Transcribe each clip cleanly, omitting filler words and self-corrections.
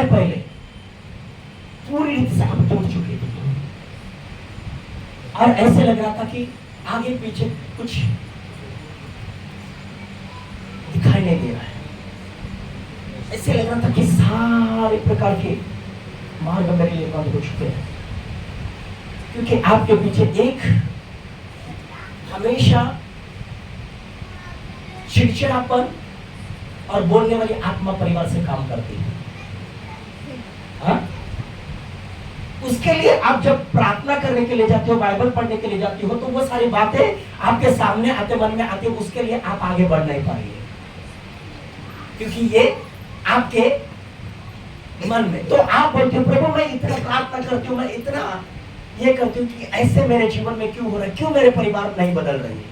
समय पहले पूरी रीति से आप टूट चुके थे और ऐसे लग रहा था कि आगे पीछे कुछ दिखाई नहीं दे रहा है। ऐसे लग रहा था कि सारे प्रकार के मार्ग मेरे लिए बंद हो चुके हैं, क्योंकि आपके पीछे एक हमेशा चिड़चिड़ापन और बोलने वाली आत्मा परिवार से काम करती है। हाँ? उसके लिए आप जब प्रार्थना करने के लिए जाते हो, बाइबल पढ़ने के लिए जाते हो, तो वो सारी बातें आपके सामने आते, मन में आते, उसके लिए आप आगे बढ़ नहीं पाएंगे, क्योंकि ये आपके मन में। तो आप बोलते हो प्रभु मैं इतना प्रार्थना करती हूँ, मैं इतना ये करती हूँ कि ऐसे मेरे जीवन में क्यों हो रहा है, क्यों मेरे परिवार नहीं बदल रही है।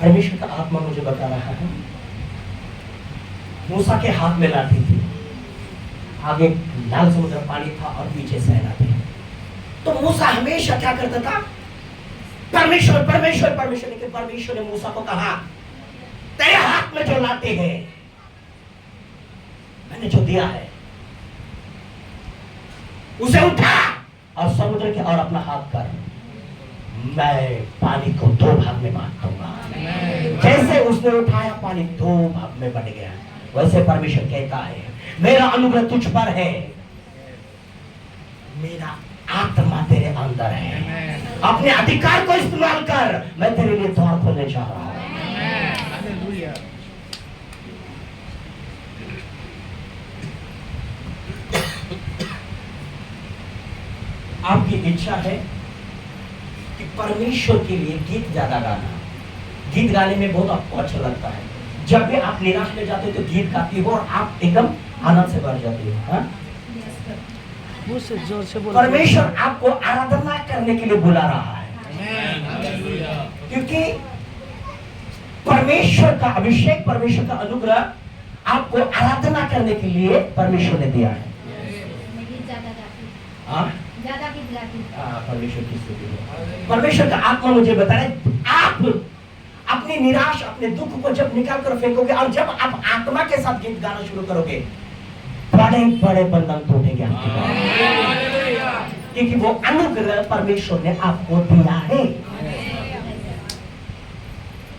परमेश्वर का आत्मा मुझे बता रहा है, मूसा के हाथ में लाठी थी, आगे लाल समुद्र पानी था और पीछे सेना थी। तो मूसा हमेशा क्या करता था, परमेश्वर परमेश्वर परमेश्वर। लेकिन परमेश्वर ने मूसा को कहा तेरे हाथ में जो लाठी है, मैंने जो दिया है उसे उठा और समुद्र के और अपना हाथ कर, मैं पानी को 2 भाग में बांट दूंगा। जैसे उसने उठाया पानी 2 भाग में बट गया, वैसे परमेश्वर कहता है मेरा अनुग्रह तुझ पर है, मेरा आत्मा तेरे अंदर है, अपने अधिकार को इस्तेमाल कर, मैं तेरे लिए द्वार खोलने जा रहा हूं। आपकी इच्छा है कि परमेश्वर के लिए गीत ज्यादा गाना, गीत गाने में बहुत आपको अच्छा लगता है। जब भी आप निराश में जाते हो तो गीत गाती हो और आप एकदम आनंद से भर जाते हो। हाँ? जोर से बोलो। परमेश्वर आपको आराधना करने के लिए बुला रहा है, क्योंकि परमेश्वर का अभिषेक, परमेश्वर का अनुग्रह आपको आराधना करने के लिए परमेश्वर ने दिया है। परमेश्वर की स्तुति। परमेश्वर का आत्मा मुझे बता रहा है, आप अपनी निराश, अपने दुख को जब निकाल कर फेंकोगे और जब आप आत्मा के साथ गीत गाना शुरू करोगे, बड़े बड़े बंधन टूटेंगे आपके पास, क्योंकि वो अनुग्रह परमेश्वर ने आपको दिया है।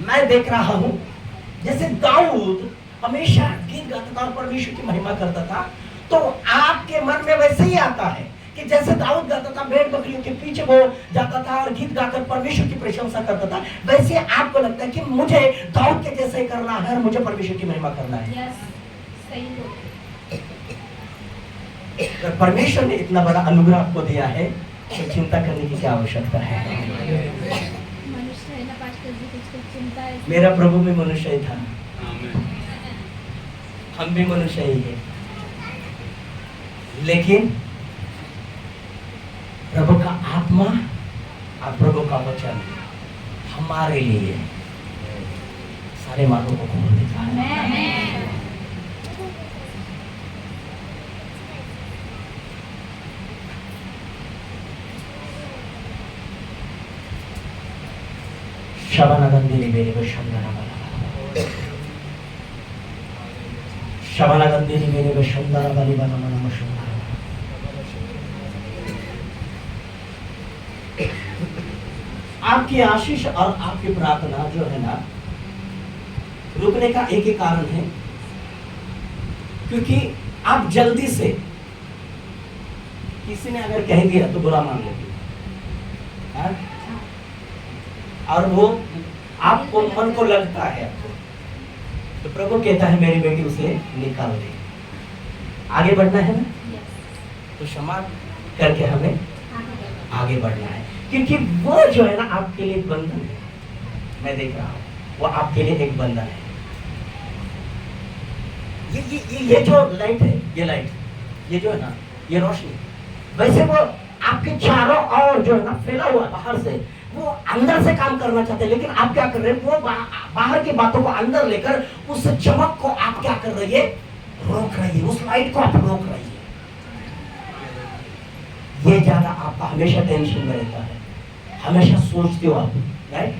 मैं देख रहा हूं जैसे दाऊद हमेशा गीत गाता था और परमेश्वर की महिमा करता था, तो आपके मन में वैसे ही आता है कि जैसे दाऊद गाता था, भेड़ बकरियों के पीछे वो जाता था और गीत गाकर परमेश्वर की प्रशंसा करता था, वैसे आपको लगता है कि मुझे दाऊद के जैसे ही करना है और मुझे परमेश्वर की महिमा करना है। अगर परमेश्वर ने इतना बड़ा अनुग्रह आपको दिया है तो चिंता करने की क्या आवश्यकता है। मेरा प्रभु भी मनुष्य ही था, हम भी मनुष्य ही है, लेकिन प्रभु का आत्मा और प्रभु का वचन हमारे लिए सारे मार्गों को खोल देता है। शबनगंधी मेरे को शंदना बना, शबनगंधी मेरे को शंदना बनी बना मना मशुंदना। आपकी आशीष और आपकी प्रार्थना जो है ना, रुकने का एक ही कारण है, क्योंकि आप जल्दी से, किसी ने अगर कह दिया तो बुरा मान लेते, और वो आपको मन को लगता है, तो प्रभु कहता है मेरी बेटी उसे निकाल दे। आगे बढ़ना है ना, तो क्षमा करके हमें आगे बढ़ना है, क्योंकि वो जो है ना आपके लिए एक बंधन है। मैं देख रहा हूँ वो आपके लिए एक बंधन है। ये जो लाइट है, ये लाइट, ये जो है ना, ये रोशनी, वैसे वो आपके चारों ओर जो है ना फैला हुआ बाहर से, वो अंदर से काम करना चाहते हैं, लेकिन आप क्या कर रहे हैं, वो बाहर की बातों को अंदर लेकर उस चमक को आप क्या कर रही है, रोक रही है, उस लाइट को आप रोक रही है। ये ज्यादा आपका हमेशा टेंशन में रहता है, हमेशा सोचते हो आप, राइट?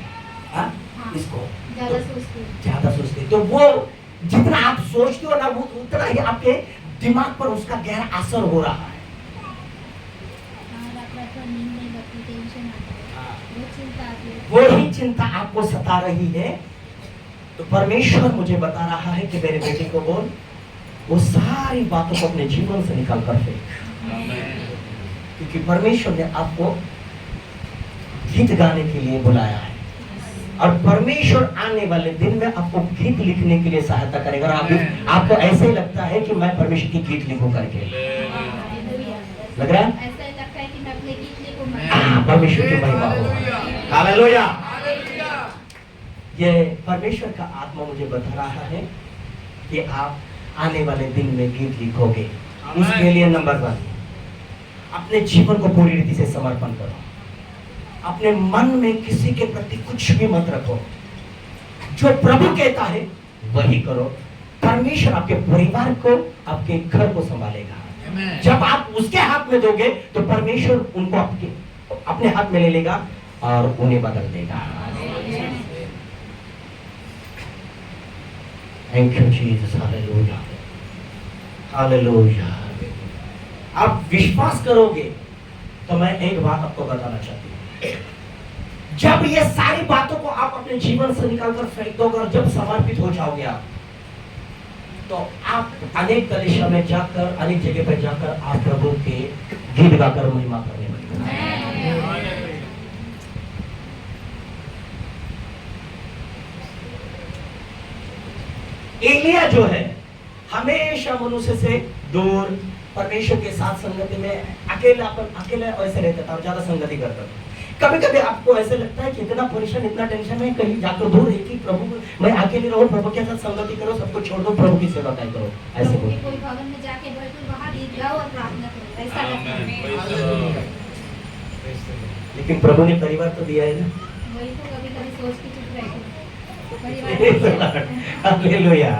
इसको ज्यादा सोचते। तो वो जितना आप सोचते हो ना, वो उतना ही आपके दिमाग पर उसका गहरा असर हो रहा है। वही चिंता आपको सता रही है। तो परमेश्वर मुझे बता रहा है कि मेरे बेटे को बोल, वो सारी बातों को अपने जीवन से निकाल कर फेंक, क्योंकि परमेश्वर ने आपको गीत गाने के लिए बुलाया है और परमेश्वर आने वाले दिन में आपको गीत लिखने के लिए सहायता करेगा। और आपको ऐसे ही लगता है कि मैं परमेश्वर की गीत लिखूं करके लग रहा है, ऐसा लगता है कि मैं अपने गीत लिखूं। परमेश्वर की महिमा हो। हालेलुया। ये परमेश्वर का आत्मा मुझे बता रहा है कि आप आने वाले दिन में गीत लिखोगे। उसके लिए नंबर 1, अपने जीवन को पूरी रीति से समर्पण करो। अपने मन में किसी के प्रति कुछ भी मत रखो, जो प्रभु कहता है वही करो। परमेश्वर आपके परिवार को, आपके घर को संभालेगा। जब आप उसके हाथ में दोगे तो परमेश्वर उनको अपने हाथ में ले लेगा और उन्हें बदल देगा। Thank you Jesus. Hallelujah, hallelujah. आप विश्वास करोगे तो मैं एक बात आपको बताना चाहती हूँ, जब ये सारी बातों को आप अपने जीवन से निकालकर फेंक दोगे और जब समर्पित हो जाओगे आप, तो आप अनेक कलीसिया में जाकर, अनेक जगह पर जाकर आप प्रभु के गीत गाकर महिमा करने लगेंगे। एलिया जो है हमेशा मनुष्य से दूर, परमेश्वर के साथ संगति में अकेला ऐसे रहता था और ज्यादा संगति करता था। कभी कभी आपको ऐसे लगता है कि इतना परेशान, इतना टेंशन है, कहीं जाकर दूर है कि प्रभु मैं अकेले रहूं, प्रभु के साथ संगति करो, सबको छोड़ दो, प्रभु की सेवा करो। ऐसे कोई भवन में जाके बैठो, वहां गीत गाओ और प्रार्थना करो, ऐसा लगता है। लेकिन प्रभु ने परिवार तो दिया है ना, वही तो कभी-कभी सोच के चुप रहते हैं। हालेलुया।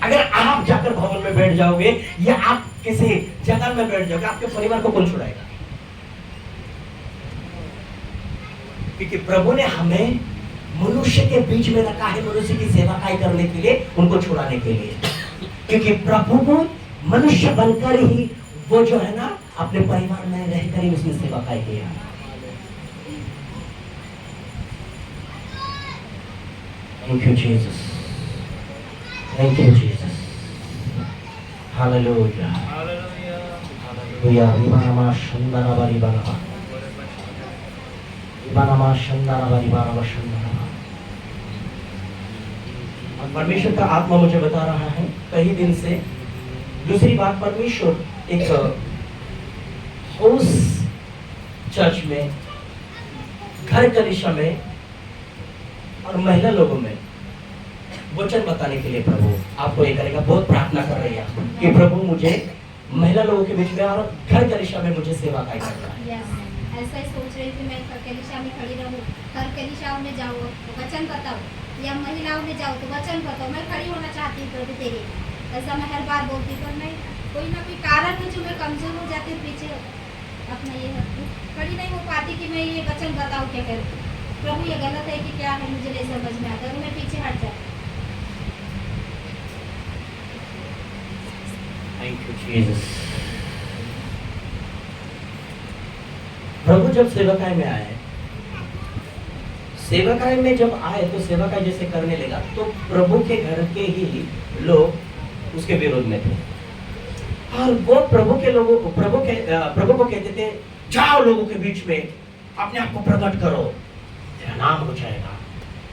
अगर आप जाकर भवन में बैठ जाओगे या आप किसी जगह में बैठ जाओगे, आपके परिवार को कौन छुड़ाएगा? क्योंकि प्रभु ने हमें मनुष्य के बीच में रखा है, मनुष्य की सेवा करने के लिए, उनको छुड़ाने के लिए। क्योंकि प्रभु को मनुष्य बनकर ही वो जो है ना अपने परिवार में रहकर ही उसने सेवा किया। Thank you, Jesus. Thank you, Jesus. Hallelujah. Hallelujah. Ribanama Shandara Baribanama. Ribanama Shandara Baribanama Shandara. परमेश्वर का आत्मा मुझे बता रहा है कई दिन से। दूसरी बात, परमेश्वर एक हाउस चर्च में, घर कलीसिया में और महिला लोगों में वचन बताने के लिए प्रभु आपको ये करेगा। बहुत प्रार्थना कर रही है कि प्रभु मुझे महिला लोगों के बीच में और घर कलीसिया में मुझे सेवा करना है। ऐसा ही सोच रही थी मैं, कलीसिया में खड़ी रहूं, घर कलीसियाओं में जाओ तो वचन बताओ, या महिलाओं में जाओ तो वचन बताओ। मैं खड़ी होना चाहती हूँ प्रभु तेरे, ऐसा मैं हर बार बोलती, पर मैं कोई ना कोई कारण है जो मैं कमजोर हो जाती हूँ, पीछे अपना ये खड़ी नहीं हो पाती कि मैं ये वचन बताऊँ क्या करूँ। प्रभु ये गलत है कि क्या है, मुझे नहीं समझ में आता, और मैं पीछे हट जाती। Thank you Jesus. प्रभु जब सेवकाई में आए, सेवकाई में जब आए तो सेवकाई जैसे करने लगा तो प्रभु के घर के ही लोग उसके विरोध में थे और वो प्रभु को कहते थे, जाओ लोगों के बीच में अपने आप को प्रकट करो, तेरा नाम हो जाएगा।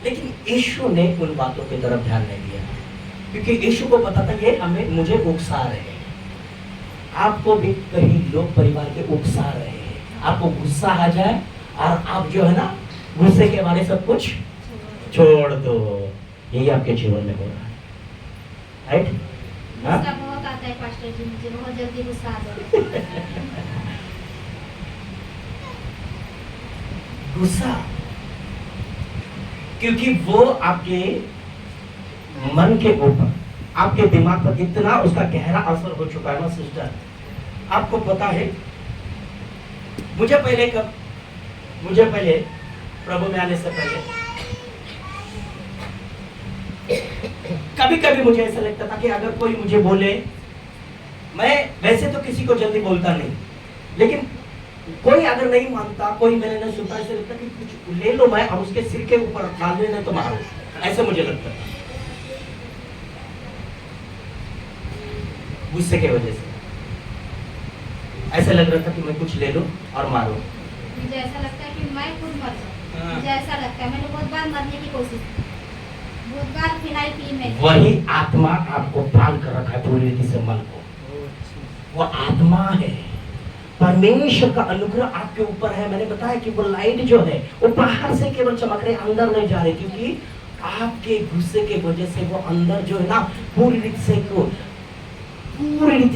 लेकिन यीशु ने उन बातों की तरफ ध्यान नहीं दिया, क्योंकि यीशु को पता था ये मुझे उकसा रहे हैं। आपको भी कहीं लोग परिवार के उकसा रहे हैं, आपको गुस्सा आ जाए और आप जो है ना गुस्से के बारे सब कुछ छोड़ दो। यही आपके जीवन में हो रहा है, राइट? गुस्सा बहुत आता है पास्टर जी, मुझे बहुत जल्दी गुस्सा आ जाता है। गुस्सा क्योंकि वो आपके मन के ऊपर, आपके दिमाग पर इतना उसका गहरा असर हो चुका है ना सिस्टर। आपको पता है, मुझे पहले कब मुझे पहले प्रभु में आने से पहले कभी कभी मुझे ऐसा लगता था कि अगर कोई मुझे बोले, मैं वैसे तो किसी को जल्दी बोलता नहीं, लेकिन कोई अगर नहीं मानता, कोई मैंने नहीं सुनता, ऐसे लगता कि कुछ ले लो मैं और उसके सिर के ऊपर डाल देना तो मारो, ऐसे मुझे लगता था गुस्से की वजह से। ऐसा लग रहा था कि मैं कुछ ले लूं और मारो। मुझे ऐसा लगता है कि मैं खुद मर जाऊं। मुझे ऐसा लगता है, मैंने बहुत बार मरने की कोशिश की, बहुत बार फिनाइल पी मैं। वही आत्मा आपको बांध कर रखा है पूरी रीति से मन को। वो आत्मा है, परमेश्वर का अनुग्रह आपके ऊपर है। मैंने बताया कि वो लाइट जो है वो बाहर से केवल चमक रही, अंदर नहीं जा रही, क्योंकि आपके गुस्से के वजह से वो अंदर जो है ना पूरी रीति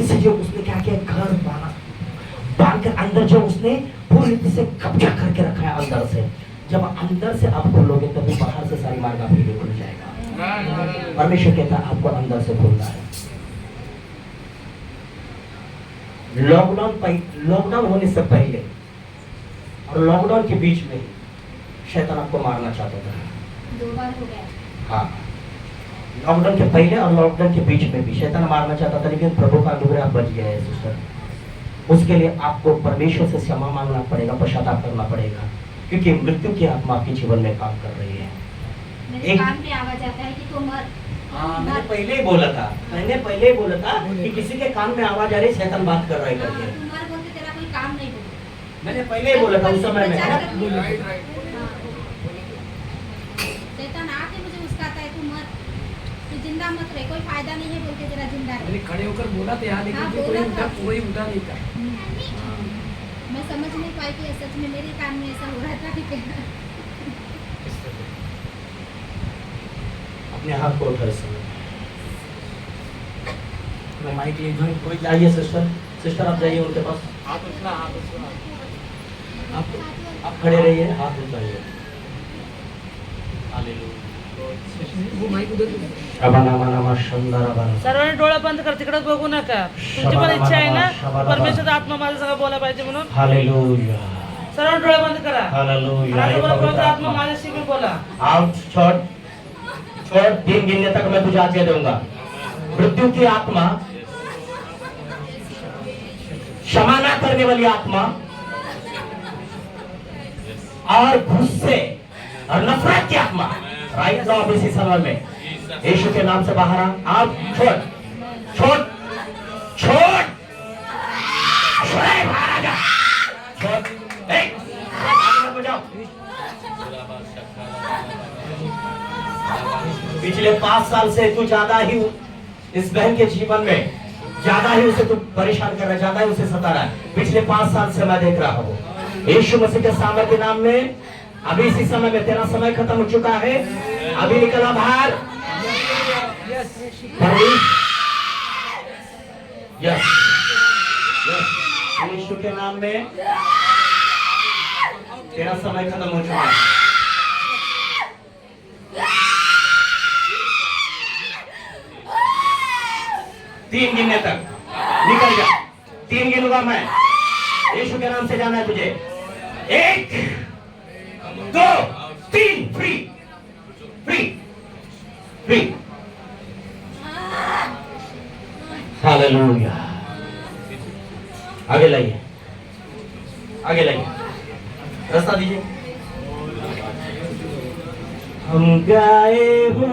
से जो उसने क्या किया, घर बांध कर अंदर जो उसने पूरी रीति से कब्जा करके रखा है अंदर से। जब अंदर से आप खोलोगे तभी बाहर से सारी मार्ग आपके लिए खुल जाएगा। परमेश्वर कहता है आपको अंदर से खोलना है। लॉकडाउन होने से पहले और लॉकडाउन के बीच में शैतान आपको मारना चाहता था। 2 बार हो गया। हाँ, लॉकडाउन के पहले और लॉकडाउन के बीच में भी शैतान मारना चाहता था, लेकिन प्रभु का अनुग्रह आप बच गया है सिस्टर। उसके लिए आपको परमेश्वर से क्षमा मांगना पड़ेगा, पश्चाताप करना पड़ेगा, क्योंकि मृत्यु की आत्मा आपके जीवन में काम कर रही है। मेरे कान में आवाज आता है कि तुम मर। मैंने पहले ही बोला था कि किसी के कान में आवाज आ रही, शैतान बात कर रहा है करके। तुम मर बोल के तेरा कोई काम नहीं होगा। मैंने पहले ही बोला था उस समय में। शैतान आके मुझे उस्काता है, तू मर, तू जिंदा मत रहे, कोई फायदा नहीं है बोल के तेरा जिंदा रहे। मैंने खड़े होकर बोला था यहाँ, लेकिन जो कोई उठा नहीं था। मैं समझ नहीं पाई कि सच में मेरे कान में ऐसा हो रहा था कि क्या। अपने हाथ को उठाए समय मैं माइक ले जाऊँ, कोई जाइए सिस्टर आप जाइए उनके पास। आप खड़े रहिए, हाथ उठाइए। वो माइक उधर सर्वांनी डोळा बंद कर, तिकडे बघू नका। तुमची पण इच्छा आहे ना परमेश्वराचा आत्मा माझ्या संग बोला पाहिजे म्हणून? हालेलुया, सर्वांनी डोळे बंद करा। हालेलुया। आता बोला, पवित्र आत्मा माझ्याशी भी बोला। आउट, छोड़ 3 गिनने तक मैं तुझे आज्ञा दूंगा। मृत्यु की आत्मा, क्षमा ना करने वाली आत्मा और गुस्से और नफरत की आत्मा राइट नाउ इसी समय में यीशु के नाम से बाहर आ। छोड़ छोड़ छोड़ बाहर आ जा, छोड़, पिछले 5 साल से तू ज्यादा ही इस बहन के जीवन में ज्यादा ही उसे तू परेशान कर रहा है, ज्यादा ही उसे सता रहा है। पिछले 5 साल से मैं देख रहा हूँ। यीशु मसीह के सामर्थ्य के नाम में अभी इसी समय में तेरा समय खत्म हो चुका है। अभी निकला बाहर। यस, यीशु के नाम में तेरा समय खत्म हो चुका है। तीन गिनने तक निकल जा। 3 गिनूंगा मैं, यीशु के नाम से जाना है तुझे। 1 2 3, फ्री फ्री फ्री। हालेलुया। आगे लाइए, आगे लाइए, रास्ता दीजिए। हम गाए हो